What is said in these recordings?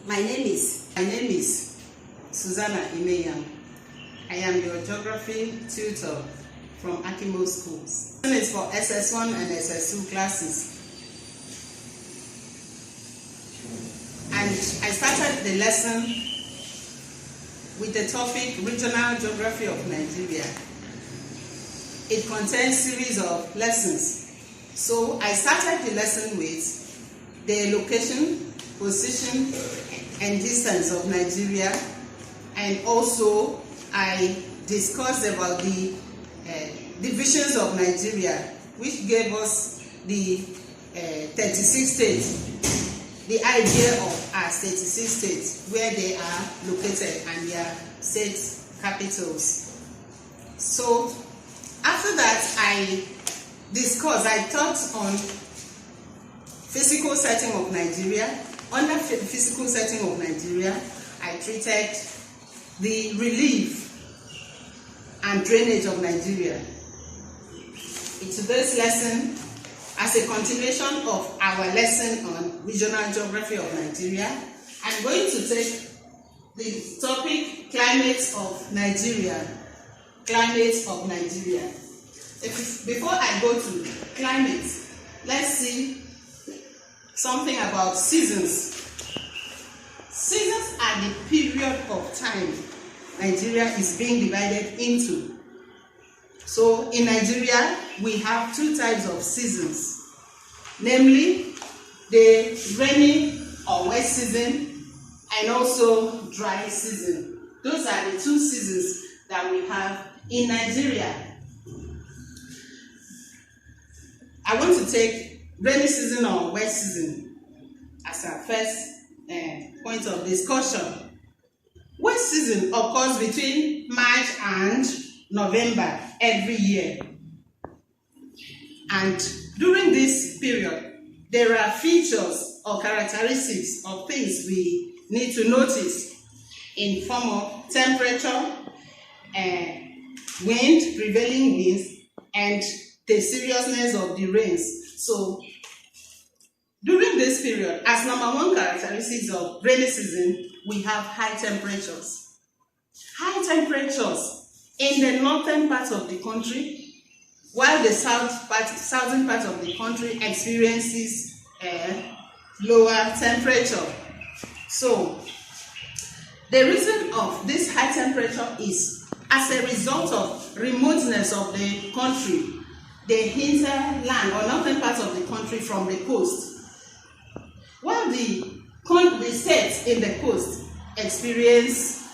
My name is Susanna Imeyam. I am your geography tutor from Akimo Schools. This is for SS1 and SS2 classes. And I started the lesson with the topic Regional Geography of Nigeria. It contains series of lessons. So I started the lesson with the location, position, and distance of Nigeria, and also I discussed about the divisions of Nigeria, which gave us the 36 states, the idea of our 36 states, where they are located and their state capitals. So after that, I taught on physical setting of Nigeria. Under physical setting of Nigeria, I treated the relief and drainage of Nigeria. In today's lesson, as a continuation of our lesson on regional geography of Nigeria, I'm going to take the topic climate of Nigeria. Climate of Nigeria. Before I go to climate, let's see something about seasons. Seasons are the period of time Nigeria is being divided into. So in Nigeria, we have two types of seasons, namely the rainy or wet season and also dry season. Those are the two seasons that we have in Nigeria. I want to take rainy season or wet season as our first point of discussion. Wet season occurs between March and November every year. And during this period, there are features or characteristics of things we need to notice in form of temperature, wind, prevailing winds, and the seriousness of the rains. So during this period, as number one characteristics of rainy season, we have high temperatures. High temperatures in the northern part of the country, while the southern part of the country experiences lower temperature. So the reason of this high temperature is as a result of remoteness of the country, the hinterland or northern part of the country from the coast. While the states in the coast experience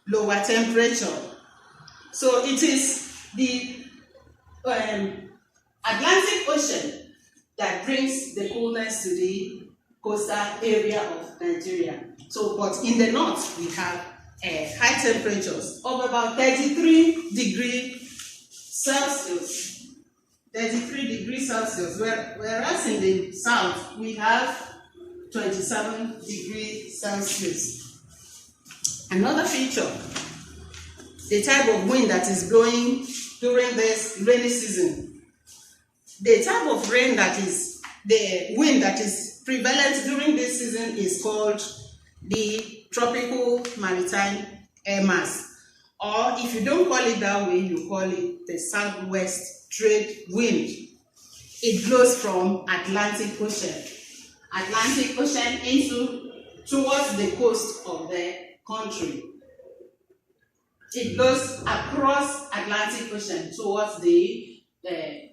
lower temperature. So it is the Atlantic Ocean that brings the coolness to the coastal area of Nigeria. So, but in the north, we have high temperatures of about 33 degrees Celsius. 33 degrees Celsius, whereas in the south, we have 27 degrees Celsius. Another feature, the type of wind that is blowing during this rainy season. The type of rain the wind that is prevalent during this season is called the tropical maritime air mass. Or if you don't call it that way, you call it the southwest trade wind. It blows from Atlantic Ocean towards the coast of the country. It blows across Atlantic Ocean towards the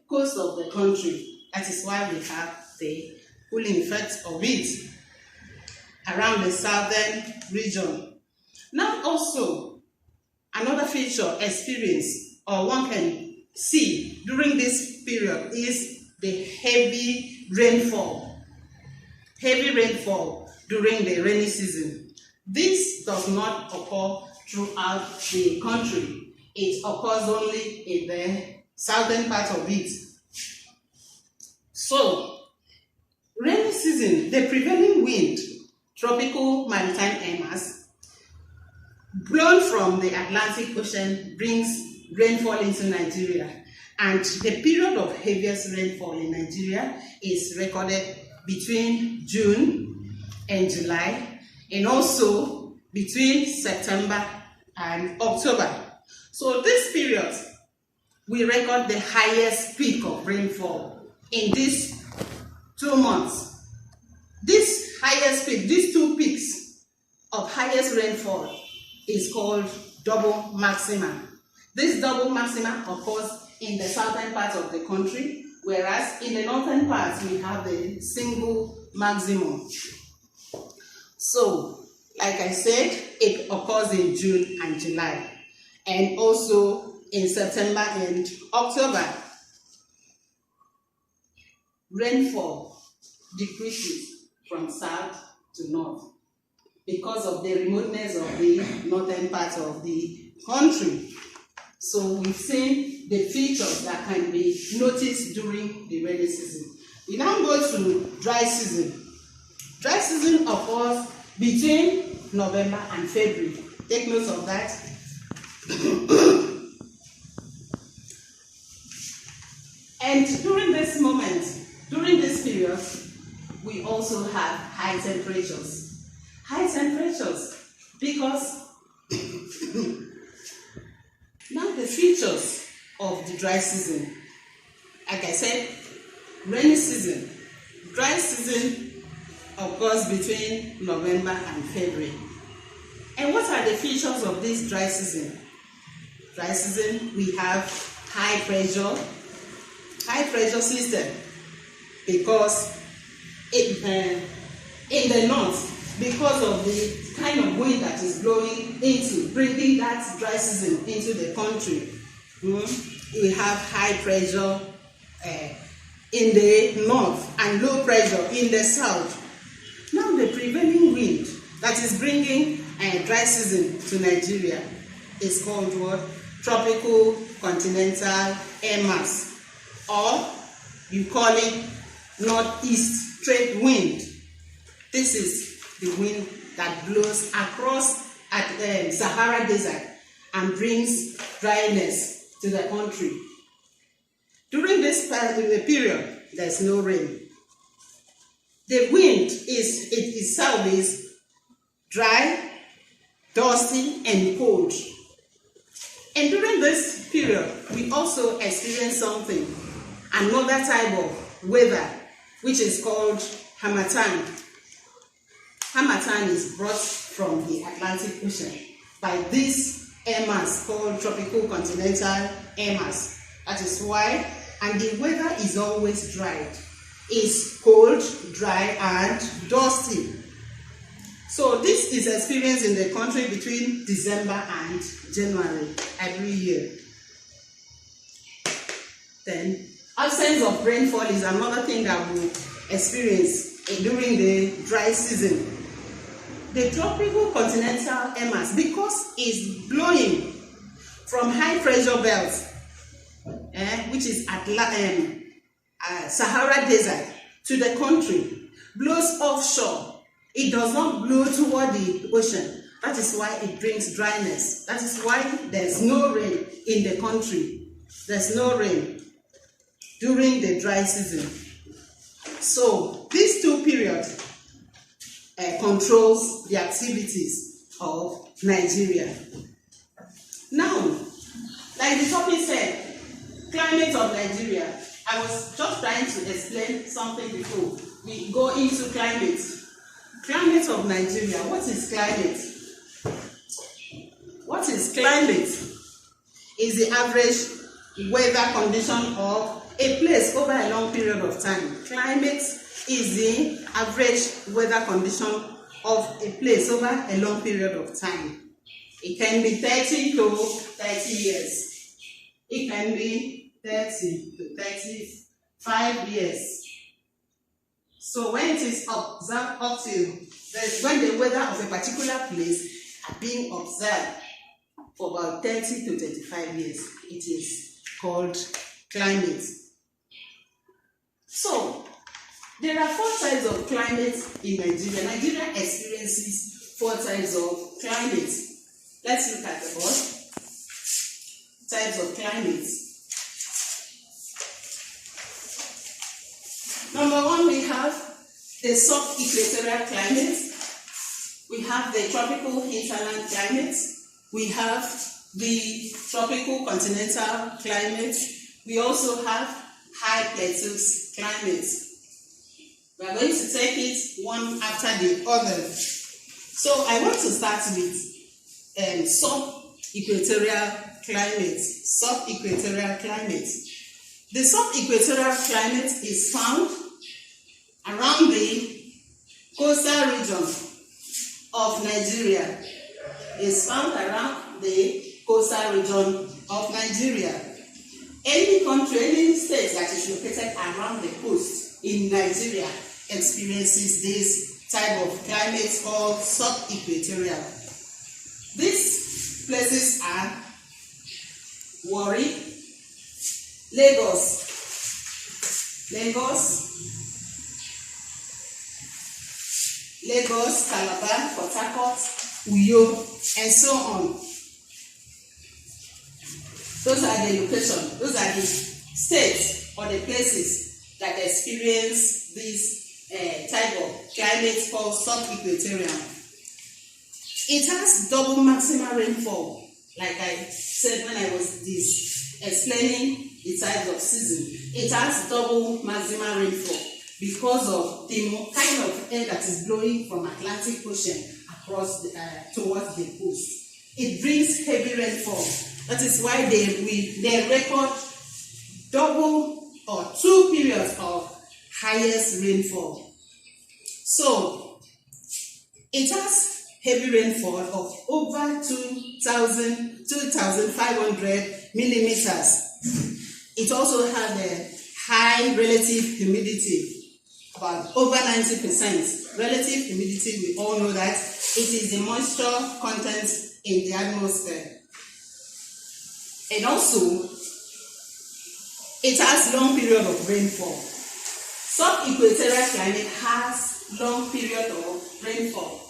coast of the country. That is why we have the cooling effect of it around the southern region. Now also, another feature experienced or one can see during this period is the heavy rainfall. Heavy rainfall during the rainy season. This does not occur throughout the country. It occurs only in the southern part of it. So, rainy season, the prevailing wind, tropical maritime air mass, blown from the Atlantic Ocean brings rainfall into Nigeria. And the period of heaviest rainfall in Nigeria is recorded between June and July, and also between September and October. So this period, we record the highest peak of rainfall in these 2 months. This highest peak, these 2 peaks of highest rainfall is called double maxima. This double maxima occurs in the southern part of the country, whereas in the northern part we have the single maximum. So, like I said, it occurs in June and July, and also in September and October. Rainfall decreases from south to north because of the remoteness of the northern part of the country. So we've seen the features that can be noticed during the rainy season. We now go to dry season. Dry season occurs between November and February. Take note of that. And during this moment, during this period, we also have high temperatures. High temperatures because now the features of the dry season. Like I said, rainy season. Dry season occurs between November and February. And what are the features of this dry season? Dry season, we have high pressure system, because in the north, because of the kind of wind that is blowing into, bringing that dry season into the country, we have high pressure in the north and low pressure in the south. Now the prevailing wind that is bringing dry season to Nigeria is called what? Tropical continental air mass, or you call it northeast trade wind. This is the wind that blows across at Sahara Desert and brings dryness to the country. During this period, there's no rain. The wind itself is dry, dusty, and cold. And during this period, we also experience something, another type of weather, which is called harmattan. Harmattan is brought from the Atlantic Ocean by this air mass called tropical continental air mass. That is why, and the weather is always dry. It's cold, dry, and dusty. So this is experienced in the country between December and January every year. Then, absence of rainfall is another thing that we experience during the dry season. The tropical continental air mass, because it's blowing from high pressure belts, which is at Sahara Desert, to the country, blows offshore. It does not blow toward the ocean. That is why it brings dryness. That is why there's no rain in the country. There's no rain during the dry season. So these two periods controls the activities of Nigeria. Now, like the topic said, climate of Nigeria. I was just trying to explain something before we go into climate. Climate of Nigeria. What is climate? What is climate? Is the average weather condition of a place over a long period of time. Climate is the average weather condition of a place over a long period of time. It can be 30 to 30 years. It can be 30 to 35 years. So when it is observed up till when the weather of a particular place are being observed for about 30 to 35 years, it is called climate. So there are 4 types of climate in Nigeria. Nigeria experiences 4 types of climate. Let's look at the board. Types of climate. Number 1, we have the sub-equatorial climate. We have the tropical hinterland climate, we have the tropical continental climate, we also have high plateaus climate. We are going to take it one after the other. So I want to start with sub-equatorial climate. Sub-equatorial climate. The sub-equatorial climate is found around the coastal region of Nigeria. It's found around the coastal region of Nigeria. Any country, any state that is located around the coast in Nigeria experiences this type of climate called sub-equatorial. These places are Warri, Lagos, Calabar, Port Harcourt, Uyo, and so on. Those are the locations, those are the states or the places that experience this type of climate called sub-equatorial. It has double maximum rainfall, like I said when I was explaining the types of season. It has double maximum rainfall because of the kind of air that is blowing from Atlantic Ocean across towards the coast. It brings heavy rainfall. That is why they record double or 2 periods of highest rainfall. So it has heavy rainfall of over 2,500 millimeters. It also has a high relative humidity, about over 90%. Relative humidity, we all know that it is the moisture content in the atmosphere. And also, it has long period of rainfall. Sub-equatorial climate has long period of rainfall,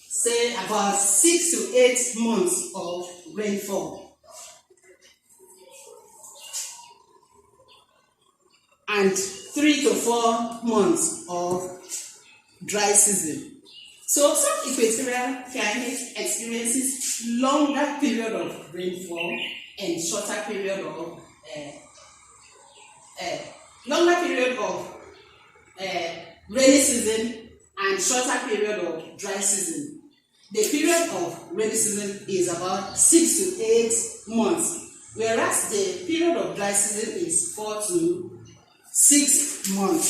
say about 6 to 8 months of rainfall. And 3 to 4 months of dry season. So sub-equatorial climate experiences longer period of rainfall and shorter period of rainy season and shorter period of dry season. The period of rainy season is about 6 to 8 months, whereas the period of dry season is 4 to 6 months.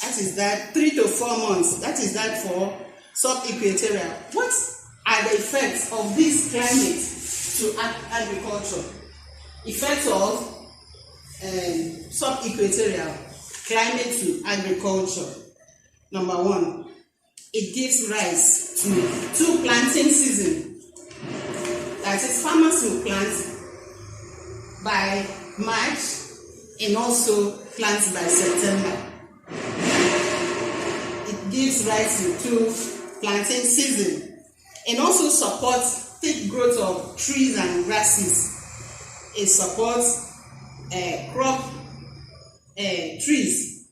That is that 3 to 4 months. That is that for sub-equatorial. What are the effects of this climate to agriculture? Effects of sub-equatorial climate to agriculture. Number one, it gives rise to 2 planting seasons. That is, farmers will plant by March and also plant by September. It gives rise to 2 planting seasons and also supports thick growth of trees and grasses. It supports crop trees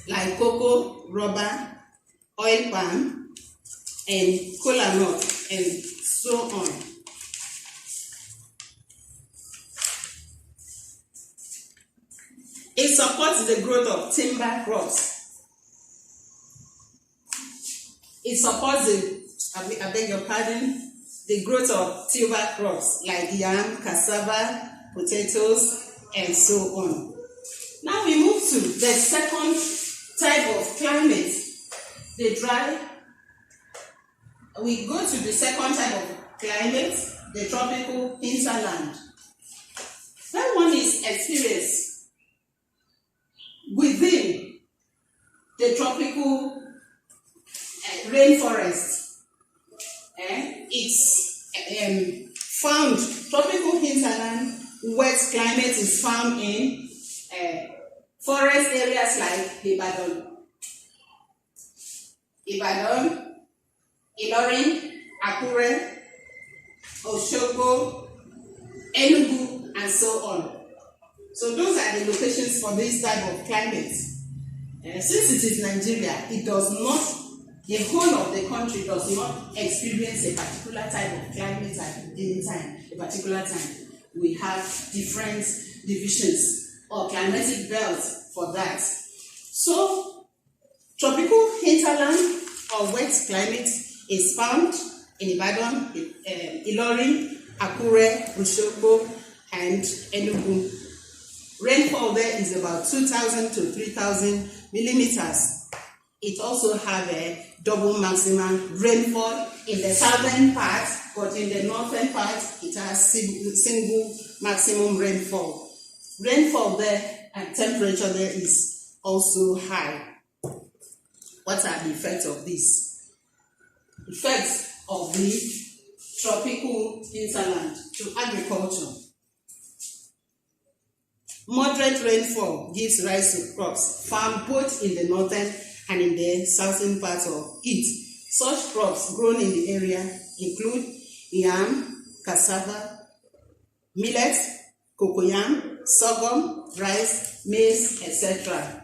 like cocoa, rubber, oil palm, and kola nut, and so on. It supports the growth of timber crops. It supports the growth of tuber crops like yam, cassava, potatoes, and so on. Now we move to the second type of climate, the dry. We go to the second type of climate, the tropical hinterland. That one is experienced within the tropical rainforest. It's found, tropical hinterland wet climate is found in forest areas like Ibadan, Ilorin, Akure, Osogbo, Enugu, and so on. So those are the locations for this type of climate. Since it is Nigeria, it does not the whole of the country does not experience a particular type of climate at any time, a particular time. We have different divisions or climatic belts for that. So, tropical hinterland or wet climate is found in Ibadan, Ilorin, Akure, Osogbo, and Enugu. Rainfall there is about 2,000 to 3,000 millimeters. It also has a double maximum rainfall in the southern part, but in the northern part, it has single maximum rainfall. Rainfall there and temperature there is also high. What are the effects of this? Effects of the tropical hinterland to agriculture. Moderate rainfall gives rise to crops found both in the northern and in the southern part of it. Such crops grown in the area include yam, cassava, millet, cocoyam, sorghum, rice, maize, etc.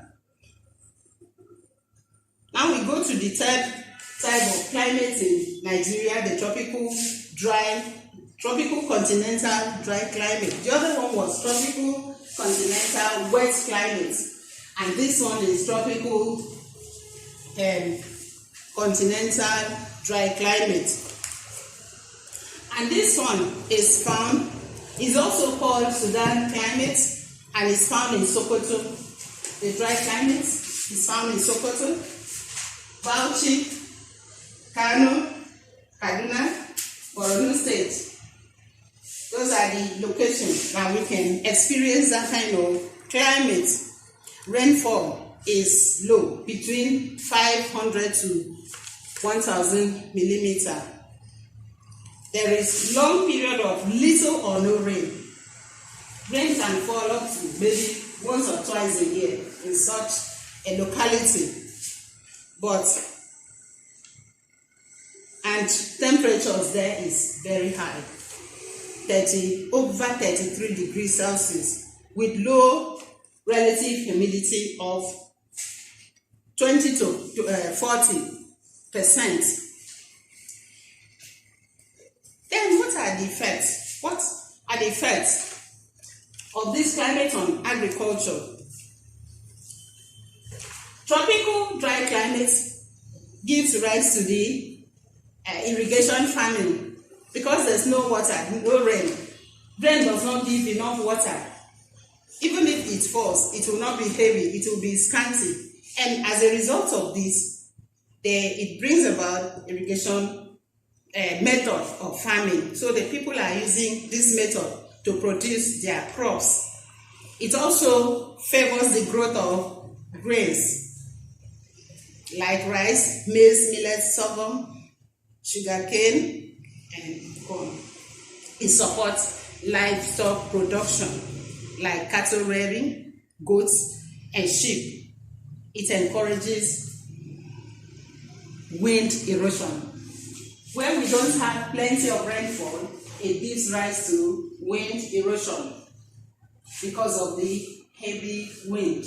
Now we go to the third type of climate in Nigeria, the tropical continental dry climate. The other one was tropical continental wet climate, and this one is tropical continental dry climate. And this one is also called Sudan climate, and is found in Sokoto. The dry climate is found in Sokoto, Bauchi, Kano, Kaduna, Borno State. Those are the locations that we can experience that kind of climate. Rainfall is low, between 500 to 1,000 millimeters. There is long period of little or no rain. Rain can fall up to maybe once or twice a year in such a locality. And temperatures there is very high, over 33 degrees Celsius, with low relative humidity of 20 to 40%. Then what are the effects? What are the effects of this climate on agriculture? Tropical dry climate gives rise to the irrigation farming, because there's no water, no rain. Rain does not give enough water. Even if it falls, it will not be heavy, it will be scanty. And as a result of this, it brings about irrigation method of farming. So the people are using this method to produce their crops. It also favors the growth of grains like rice, maize, millet, sorghum, sugarcane, and corn. It supports livestock production like cattle rearing, goats, and sheep. It encourages wind erosion. Where we don't have plenty of rainfall, it gives rise to wind erosion because of the heavy wind.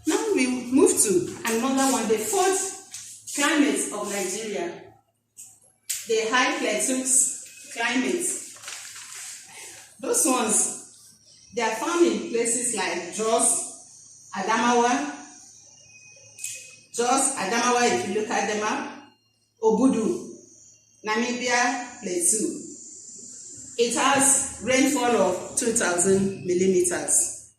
Now we move to another one, the fourth climate of Nigeria, the high plateaus climate. Those ones, they are found in places like Jos, Adamawa, if you look at the map, Obudu, Namibia Plateau. It has rainfall of 2,000 millimeters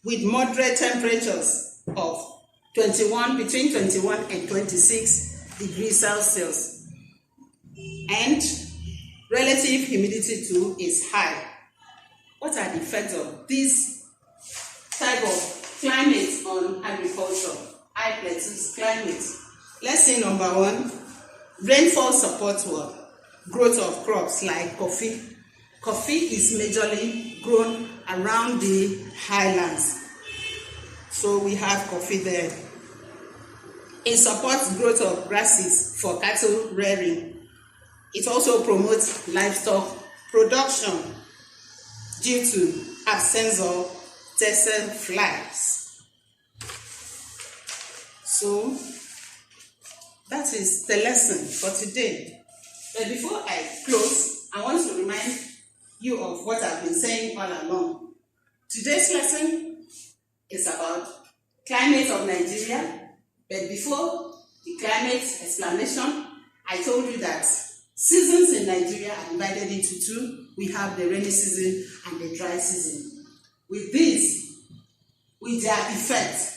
with moderate temperatures of between 21 and 26 degrees Celsius. And relative humidity too is high. What are the effects of this type of climate on agriculture? High plateaus climate. Let's see number one. Rainfall supports what? Growth of crops like coffee. Coffee is majorly grown around the highlands. So we have coffee there. It supports growth of grasses for cattle rearing. It also promotes livestock production due to absence of tsetse flies. So That is the lesson for today. But before I close, I want to remind you of what I've been saying all along. Today's lesson is about climate of Nigeria. But before the climate explanation, I told you that seasons in Nigeria are divided into two. We have the rainy season and the dry season. With their effect.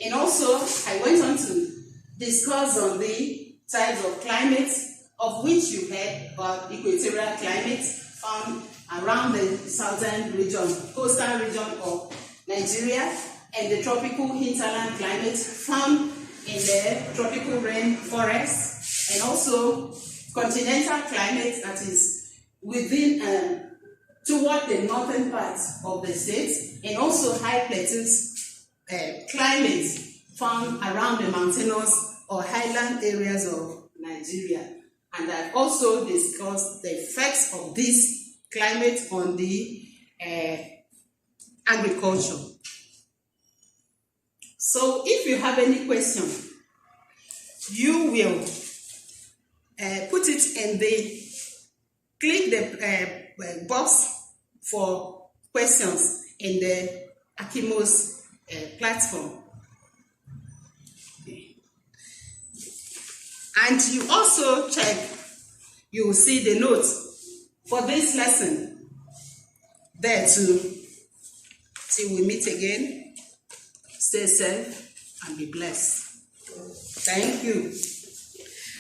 And also, I went on to discuss on the types of climate, of which you heard about equatorial climate found around the southern region, coastal region of Nigeria, and the tropical hinterland climate found in the tropical rainforest, and also continental climate that is within toward the northern part of the state, and also high plateaus climate found around the mountainous or highland areas of Nigeria. And I've also discussed the effects of this climate on the agriculture. So if you have any question, you will put it in click the box for questions in the Akimos platform. And you also check, you will see the notes for this lesson there too. Till we meet again, stay safe and be blessed. Thank you.